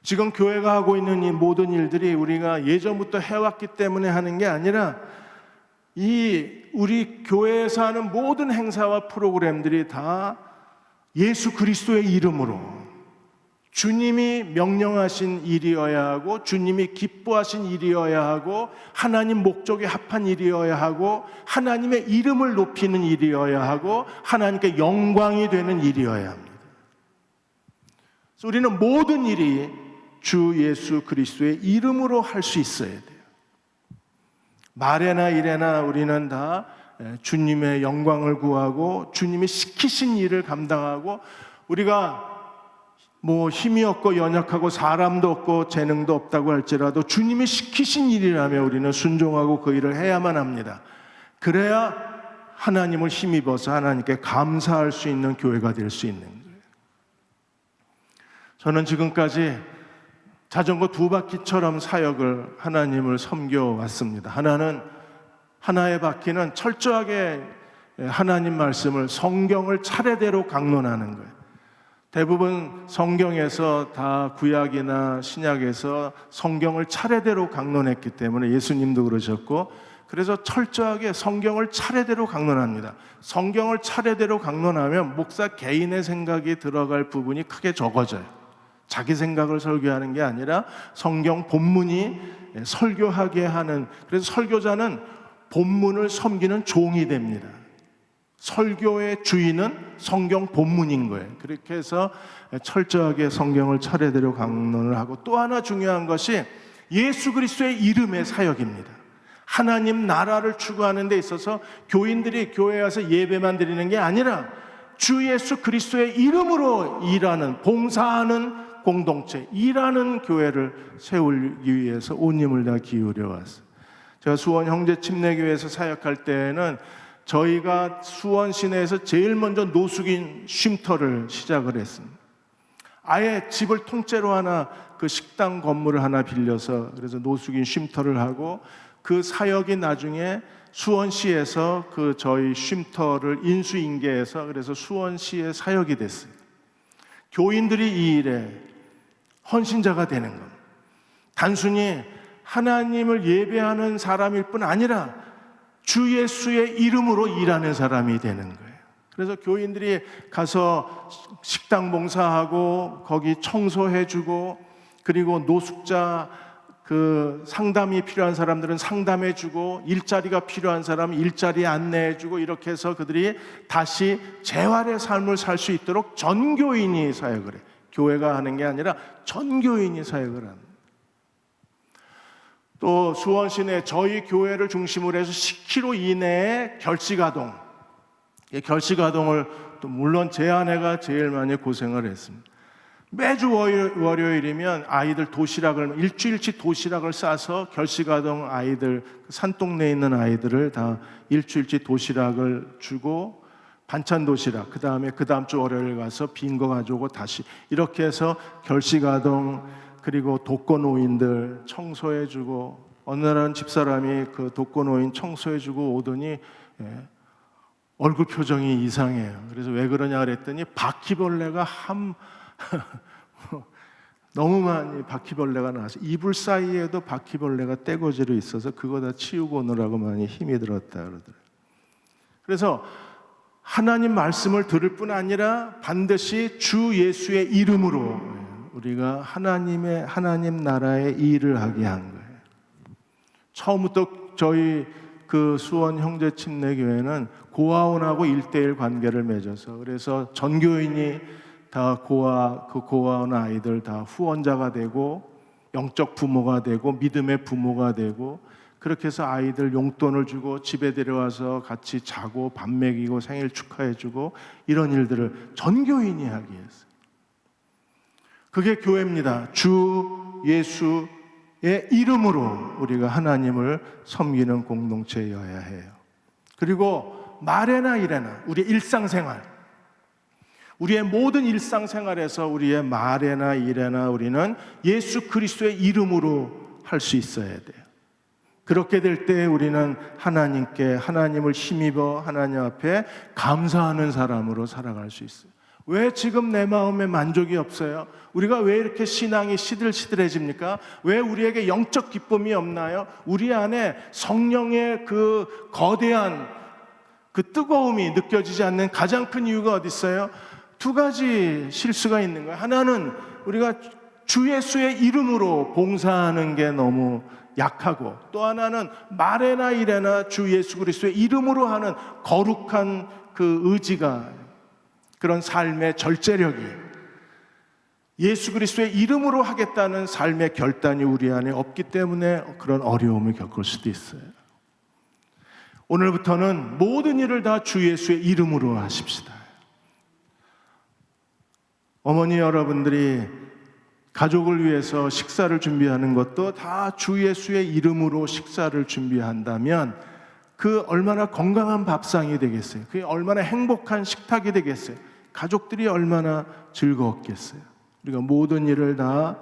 Speaker 1: 지금 교회가 하고 있는 이 모든 일들이 우리가 예전부터 해왔기 때문에 하는 게 아니라 우리 교회에서 하는 모든 행사와 프로그램들이 다 예수 그리스도의 이름으로 주님이 명령하신 일이어야 하고 주님이 기뻐하신 일이어야 하고 하나님 목적에 합한 일이어야 하고 하나님의 이름을 높이는 일이어야 하고 하나님께 영광이 되는 일이어야 합니다. 그래서 우리는 모든 일이 주 예수 그리스도의 이름으로 할 수 있어야 돼요. 말에나 일에나 우리는 다 주님의 영광을 구하고 주님이 시키신 일을 감당하고 우리가 힘이 없고 연약하고 사람도 없고 재능도 없다고 할지라도 주님이 시키신 일이라면 우리는 순종하고 그 일을 해야만 합니다. 그래야 하나님을 힘입어서 하나님께 감사할 수 있는 교회가 될 수 있는 거예요. 저는 지금까지 자전거 2바퀴처럼 사역을 하나님을 섬겨왔습니다. 하나의 바퀴는 철저하게 하나님 말씀을 성경을 차례대로 강론하는 거예요. 대부분 성경에서 다 구약이나 신약에서 성경을 차례대로 강론했기 때문에 예수님도 그러셨고 그래서 철저하게 성경을 차례대로 강론합니다. 성경을 차례대로 강론하면 목사 개인의 생각이 들어갈 부분이 크게 적어져요. 자기 생각을 설교하는 게 아니라 성경 본문이 설교하게 하는, 그래서 설교자는 본문을 섬기는 종이 됩니다. 설교의 주인은 성경 본문인 거예요. 그렇게 해서 철저하게 성경을 차례대로 강론을 하고, 또 하나 중요한 것이 예수 그리스도의 이름의 사역입니다. 하나님 나라를 추구하는 데 있어서 교인들이 교회에 와서 예배만 드리는 게 아니라 주 예수 그리스도의 이름으로 일하는, 봉사하는 공동체, 일하는 교회를 세우기 위해서 온 힘을 다 기울여 왔어요. 제가 수원 형제침례교회에서 사역할 때는 저희가 수원 시내에서 제일 먼저 노숙인 쉼터를 시작을 했습니다. 아예 집을 통째로 하나, 그 식당 건물을 하나 빌려서 그래서 노숙인 쉼터를 하고, 그 사역이 나중에 수원시에서 그 저희 쉼터를 인수인계해서 그래서 수원시의 사역이 됐어요. 교인들이 이 일에 헌신자가 되는 겁니다. 단순히 하나님을 예배하는 사람일 뿐 아니라 주 예수의 이름으로 일하는 사람이 되는 거예요. 그래서 교인들이 가서 식당 봉사하고 거기 청소해주고, 그리고 노숙자 그 상담이 필요한 사람들은 상담해주고, 일자리가 필요한 사람은 일자리 안내해주고, 이렇게 해서 그들이 다시 재활의 삶을 살 수 있도록 전교인이 사역을 해요. 교회가 하는 게 아니라 전교인이 사역을 합니다. 또 수원 시내 저희 교회를 중심으로 해서 10km 이내에 결식아동, 결식아동을 또 물론 제 아내가 제일 많이 고생을 했습니다. 매주 월요일이면 아이들 도시락을 일주일치 도시락을 싸서 결식아동 아이들, 산동네에 있는 아이들을 다 일주일치 도시락을 주고 반찬 도시락, 그 다음에 그 다음 주 월요일 가서 빈 거 가져오고 다시 이렇게 해서 결식아동 그리고 독거노인들 청소해주고, 어느 날은 집사람이 그 독거노인 청소해주고 오더니 얼굴 표정이 이상해요. 그래서 왜 그러냐 그랬더니 바퀴벌레가 너무 많이 바퀴벌레가 나와서 이불 사이에도 바퀴벌레가 떼거지로 있어서 그거 다 치우고 오느라고 많이 힘이 들었다 그러더라고요. 그래서 하나님 말씀을 들을 뿐 아니라 반드시 주 예수의 이름으로 우리가 하나님 나라의 일을 하게 한 거예요. 처음부터 저희 그 수원 형제 침례교회는 고아원하고 1:1 관계를 맺어서, 그래서 전교인이 다 고아원 아이들 다 후원자가 되고 영적 부모가 되고 믿음의 부모가 되고, 그렇게 해서 아이들 용돈을 주고 집에 데려와서 같이 자고 밥 먹이고 생일 축하해주고 이런 일들을 전교인이 하게 했어요. 그게 교회입니다. 주 예수의 이름으로 우리가 하나님을 섬기는 공동체여야 해요. 그리고 말에나 이래나 우리 일상생활, 우리의 모든 일상생활에서 우리의 말에나 일에나 우리는 예수 그리스도의 이름으로 할 수 있어야 돼요. 그렇게 될 때 우리는 하나님을 힘입어 하나님 앞에 감사하는 사람으로 살아갈 수 있어요. 왜 지금 내 마음에 만족이 없어요? 우리가 왜 이렇게 신앙이 시들시들해집니까? 왜 우리에게 영적 기쁨이 없나요? 우리 안에 성령의 그 거대한 그 뜨거움이 느껴지지 않는 가장 큰 이유가 어디 있어요? 두 가지 실수가 있는 거예요. 하나는 우리가 주 예수의 이름으로 봉사하는 게 너무 약하고, 또 하나는 말에나 일에나 주 예수 그리스도의 이름으로 하는 거룩한 그 의지가, 그런 삶의 절제력이, 예수 그리스도의 이름으로 하겠다는 삶의 결단이 우리 안에 없기 때문에 그런 어려움을 겪을 수도 있어요. 오늘부터는 모든 일을 다 주 예수의 이름으로 하십시다. 어머니 여러분들이 가족을 위해서 식사를 준비하는 것도 다 주 예수의 이름으로 식사를 준비한다면 그 얼마나 건강한 밥상이 되겠어요? 그게 얼마나 행복한 식탁이 되겠어요? 가족들이 얼마나 즐거웠겠어요? 우리가 모든 일을 다,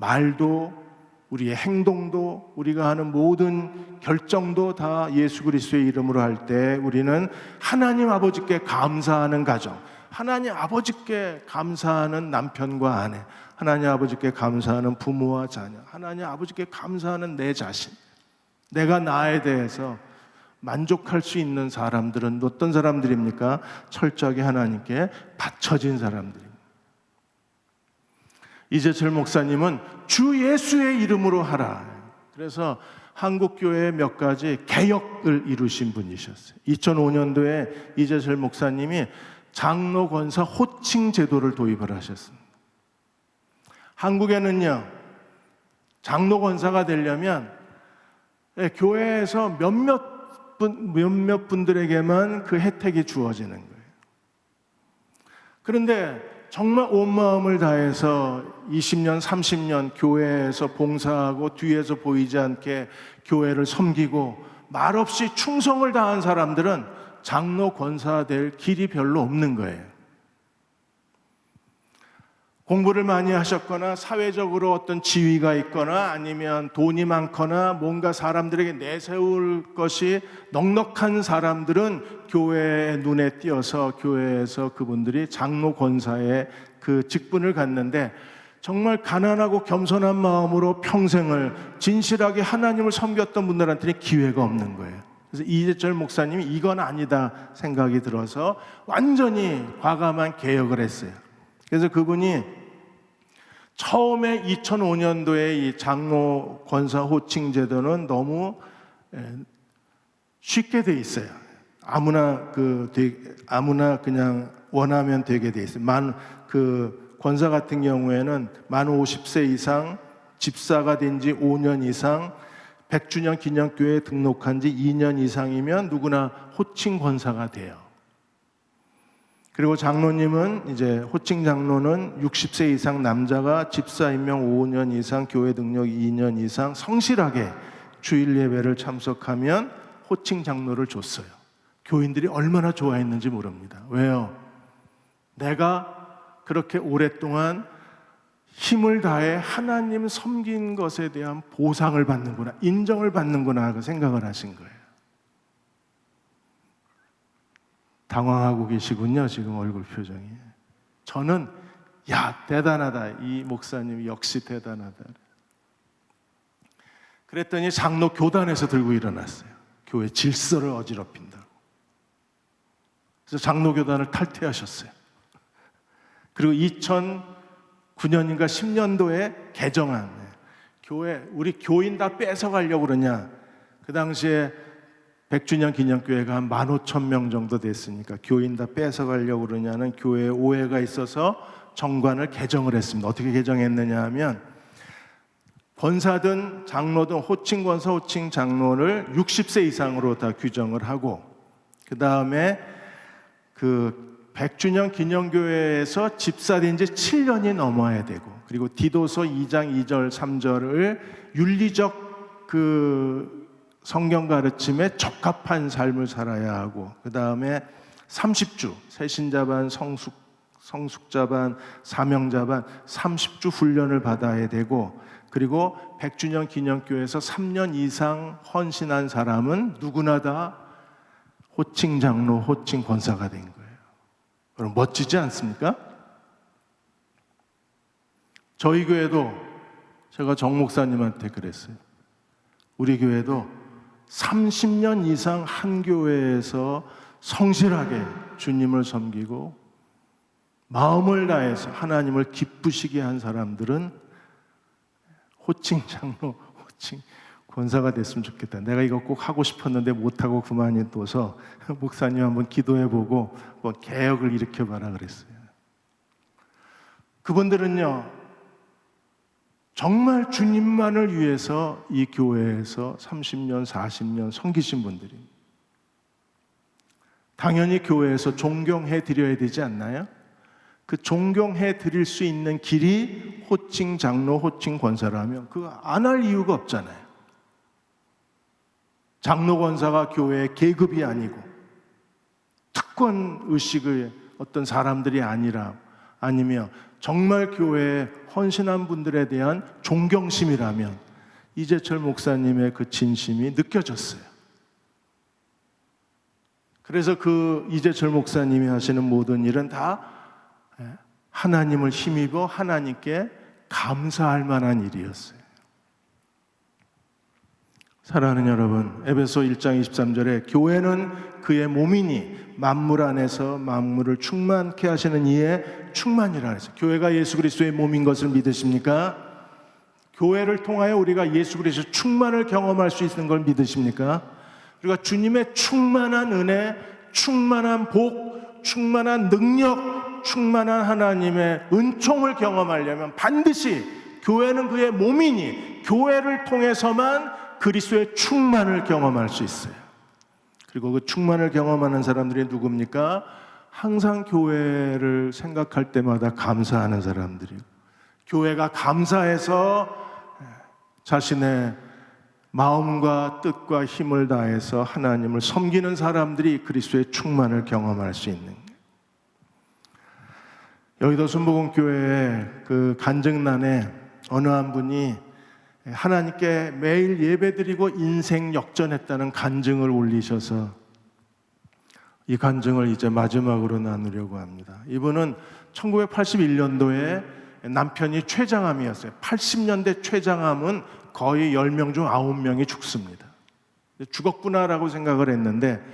Speaker 1: 말도 우리의 행동도 우리가 하는 모든 결정도 다 예수 그리스도의 이름으로 할 때 우리는 하나님 아버지께 감사하는 가정, 하나님 아버지께 감사하는 남편과 아내, 하나님 아버지께 감사하는 부모와 자녀, 하나님 아버지께 감사하는 내 자신, 내가 나에 대해서 만족할 수 있는 사람들은 어떤 사람들입니까? 철저하게 하나님께 바쳐진 사람들입니다. 이재철 목사님은 주 예수의 이름으로 하라. 그래서 한국교회의 몇 가지 개혁을 이루신 분이셨어요. 2005년도에 이재철 목사님이 장로 권사 호칭 제도를 도입을 하셨습니다. 한국에는요, 장로 권사가 되려면 교회에서 몇몇 분들에게만 그 혜택이 주어지는 거예요. 그런데 정말 온 마음을 다해서 20년, 30년 교회에서 봉사하고 뒤에서 보이지 않게 교회를 섬기고 말없이 충성을 다한 사람들은 장로 권사 될 길이 별로 없는 거예요. 공부를 많이 하셨거나 사회적으로 어떤 지위가 있거나 아니면 돈이 많거나 뭔가 사람들에게 내세울 것이 넉넉한 사람들은 교회의 눈에 띄어서 교회에서 그분들이 장로 권사의 그 직분을 갖는데, 정말 가난하고 겸손한 마음으로 평생을 진실하게 하나님을 섬겼던 분들한테는 기회가 없는 거예요. 그래서 이재철 목사님이 이건 아니다 생각이 들어서 완전히 과감한 개혁을 했어요. 그래서 그분이 처음에 2005년도에 이 장로 권사 호칭 제도는 너무 쉽게 돼 있어요. 아무나 그냥 원하면 되게 돼 있어요. 그 권사 같은 경우에는 만 50세 이상, 집사가 된 지 5년 이상, 100주년 기념교회에 등록한 지 2년 이상이면 누구나 호칭 권사가 돼요. 그리고 장로님은 이제 호칭 장로는 60세 이상 남자가 집사 임명 5년 이상, 교회 등록 2년 이상 성실하게 주일 예배를 참석하면 호칭 장로를 줬어요. 교인들이 얼마나 좋아했는지 모릅니다. 왜요? 내가 그렇게 오랫동안 힘을 다해 하나님 섬긴 것에 대한 보상을 받는구나, 인정을 받는구나 하고 생각을 하신 거예요. 당황하고 계시군요, 지금 얼굴 표정이. 저는 야, 대단하다, 이 목사님 역시 대단하다. 그랬더니 장로 교단에서 들고 일어났어요. 교회 질서를 어지럽힌다고. 그래서 장로 교단을 탈퇴하셨어요. 그리고 2009년인가 10년도에 개정한 교회, 우리 교인 다 뺏어가려고 그러냐. 그 당시에 100주년 기념교회가 한 15,000명 정도 됐으니까 교인 다 뺏어가려고 그러냐는 교회에 오해가 있어서 정관을 개정을 했습니다. 어떻게 개정했느냐 하면 권사든 장로든 호칭 권사, 호칭 장로를 60세 이상으로 다 규정을 하고, 그 다음에 그 100주년 기념교회에서 집사된 지 7년이 넘어야 되고, 그리고 디도서 2장 2절 3절을 윤리적 그 성경 가르침에 적합한 삶을 살아야 하고, 그 다음에 30주 새신자반, 성숙자반, 사명자반 30주 훈련을 받아야 되고, 그리고 100주년 기념교회에서 3년 이상 헌신한 사람은 누구나 다 호칭 장로, 호칭 권사가 된 거예요. 여러분 멋지지 않습니까? 저희 교회도 제가 정 목사님한테 그랬어요. 우리 교회도 30년 이상 한 교회에서 성실하게 주님을 섬기고 마음을 다해서 하나님을 기쁘시게 한 사람들은 호칭 장로, 호칭 권사가 됐으면 좋겠다. 내가 이거 꼭 하고 싶었는데 못하고 그만둬서 목사님 한번 기도해보고 뭐 개혁을 일으켜봐라 그랬어요. 그분들은요, 정말 주님만을 위해서 이 교회에서 30년, 40년 섬기신 분들입니다. 당연히 교회에서 존경해 드려야 되지 않나요? 그 존경해 드릴 수 있는 길이 호칭 장로, 호칭 권사라면 그거 안 할 이유가 없잖아요. 장로 권사가 교회의 계급이 아니고 특권 의식의 어떤 사람들이 아니라, 아니면 정말 교회에 헌신한 분들에 대한 존경심이라면 이재철 목사님의 그 진심이 느껴졌어요. 그래서 그 이재철 목사님이 하시는 모든 일은 다 하나님을 힘입어 하나님께 감사할 만한 일이었어요. 사랑하는 여러분, 에베소 1장 23절에 교회는 그의 몸이니 만물 안에서 만물을 충만케 하시는 이의 충만이라 했어요. 교회가 예수 그리스도의 몸인 것을 믿으십니까? 교회를 통하여 우리가 예수 그리스도의 충만을 경험할 수 있는 걸 믿으십니까? 우리가 주님의 충만한 은혜, 충만한 복, 충만한 능력, 충만한 하나님의 은총을 경험하려면 반드시 교회는 그의 몸이니 교회를 통해서만 그리스도의 충만을 경험할 수 있어요. 그리고 그 충만을 경험하는 사람들이 누굽니까? 항상 교회를 생각할 때마다 감사하는 사람들이고, 교회가 감사해서 자신의 마음과 뜻과 힘을 다해서 하나님을 섬기는 사람들이 그리스도의 충만을 경험할 수 있는 거예요. 여의도 순복음교회의 그 간증란에 어느 한 분이 하나님께 매일 예배드리고 인생 역전했다는 간증을 올리셔서 이 간증을 이제 마지막으로 나누려고 합니다. 이분은 1981년도에 남편이 췌장암이었어요. 80년대 췌장암은 거의 10명 중 9명이 죽습니다. 죽었구나라고 생각을 했는데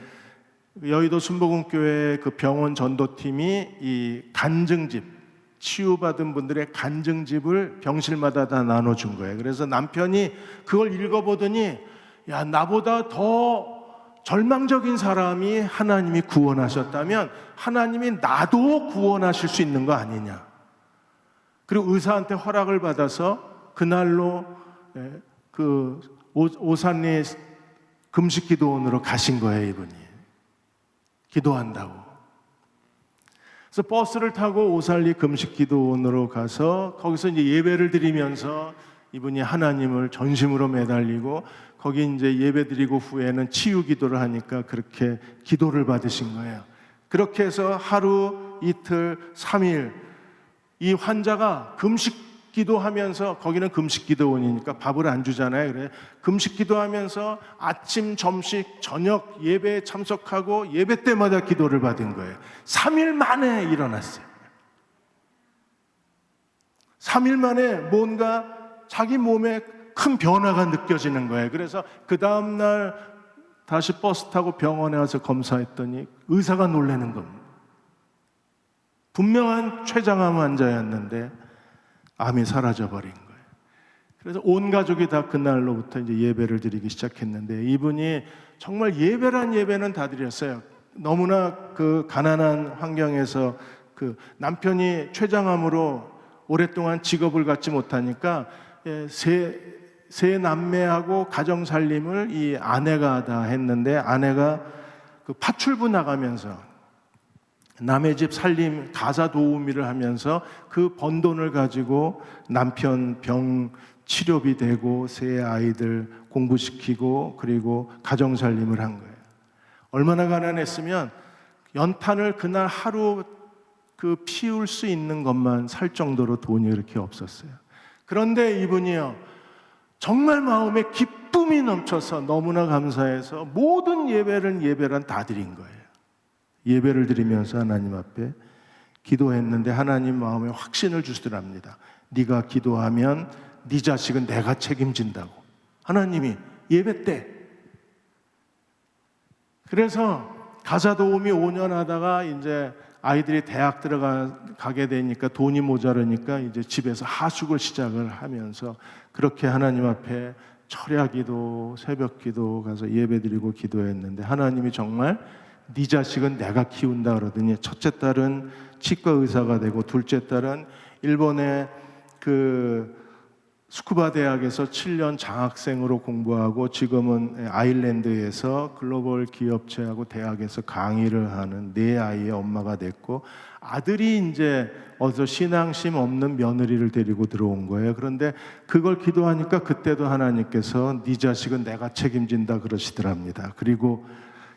Speaker 1: 여의도 순복음교회 그 병원 전도팀이 이 간증집, 치유받은 분들의 간증집을 병실마다 다 나눠준 거예요. 그래서 남편이 그걸 읽어보더니 야, 나보다 더 절망적인 사람이 하나님이 구원하셨다면 하나님이 나도 구원하실 수 있는 거 아니냐. 그리고 의사한테 허락을 받아서 그날로 그 오산리 금식기도원으로 가신 거예요. 이분이 기도한다고. 그래서 버스를 타고 오살리 금식기도원으로 가서 거기서 이제 예배를 드리면서 이분이 하나님을 전심으로 매달리고 거기 이제 예배 드리고 후에는 치유 기도를 하니까 그렇게 기도를 받으신 거예요. 그렇게 해서 하루, 이틀, 3일 이 환자가 금식 기도하면서, 거기는 금식 기도원이니까 밥을 안 주잖아요. 그래 금식 기도하면서 아침, 점심, 저녁 예배에 참석하고 예배 때마다 기도를 받은 거예요. 3일 만에 일어났어요. 3일 만에 뭔가 자기 몸에 큰 변화가 느껴지는 거예요. 그래서 그 다음날 다시 버스 타고 병원에 와서 검사했더니 의사가 놀라는 겁니다. 분명한 췌장암 환자였는데 암이 사라져버린 거예요. 그래서 온 가족이 다 그날로부터 이제 예배를 드리기 시작했는데, 이분이 정말 예배란 예배는 다 드렸어요. 너무나 그 가난한 환경에서 그 남편이 췌장암으로 오랫동안 직업을 갖지 못하니까 세 남매하고 가정 살림을 이 아내가 다 했는데, 아내가 그 파출부 나가면서 남의 집 살림 가사 도우미를 하면서 그 번 돈을 가지고 남편 병 치료비 되고 세 아이들 공부시키고 그리고 가정 살림을 한 거예요. 얼마나 가난했으면 연탄을 그날 하루 그 피울 수 있는 것만 살 정도로 돈이 그렇게 없었어요. 그런데 이분이요, 정말 마음에 기쁨이 넘쳐서 너무나 감사해서 모든 예배란 다 드린 거예요. 예배를 드리면서 하나님 앞에 기도했는데 하나님 마음에 확신을 주시더랍니다. 네가 기도하면 네 자식은 내가 책임진다고. 하나님이 예배 때. 그래서 가사 도우미 5년 하다가 이제 아이들이 대학 들어가게 되니까 돈이 모자라니까 이제 집에서 하숙을 시작을 하면서 그렇게 하나님 앞에 철야기도, 새벽기도 가서 예배드리고 기도했는데 하나님이 정말 네 자식은 내가 키운다 그러더니, 첫째 딸은 치과 의사가 되고 둘째 딸은 일본의 그 스쿠바 대학에서 7년 장학생으로 공부하고 지금은 아일랜드에서 글로벌 기업체하고 대학에서 강의를 하는 네 아이의 엄마가 됐고, 아들이 이제 어디서 신앙심 없는 며느리를 데리고 들어온 거예요. 그런데 그걸 기도하니까 그때도 하나님께서 네 자식은 내가 책임진다 그러시더랍니다. 그리고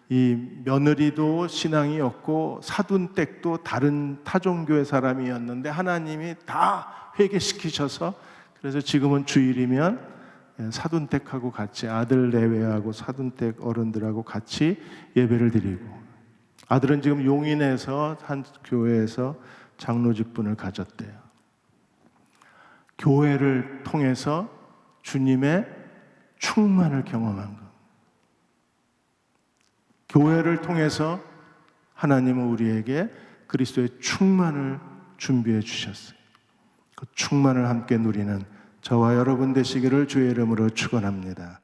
Speaker 1: 이 며느리도 신앙이 없고 사돈댁도 다른 타종교의 사람이었는데 하나님이 다 회개시키셔서, 그래서 지금은 주일이면 사돈댁하고 같이 아들 내외하고 사돈댁 어른들하고 같이 예배를 드리고, 아들은 지금 용인에서 한 교회에서 장로 직분을 가졌대요. 교회를 통해서 주님의 충만을 경험한 것. 교회를 통해서 하나님은 우리에게 그리스도의 충만을 준비해 주셨어요. 그 충만을 함께 누리는 저와 여러분 되시기를 주의 이름으로 축원합니다.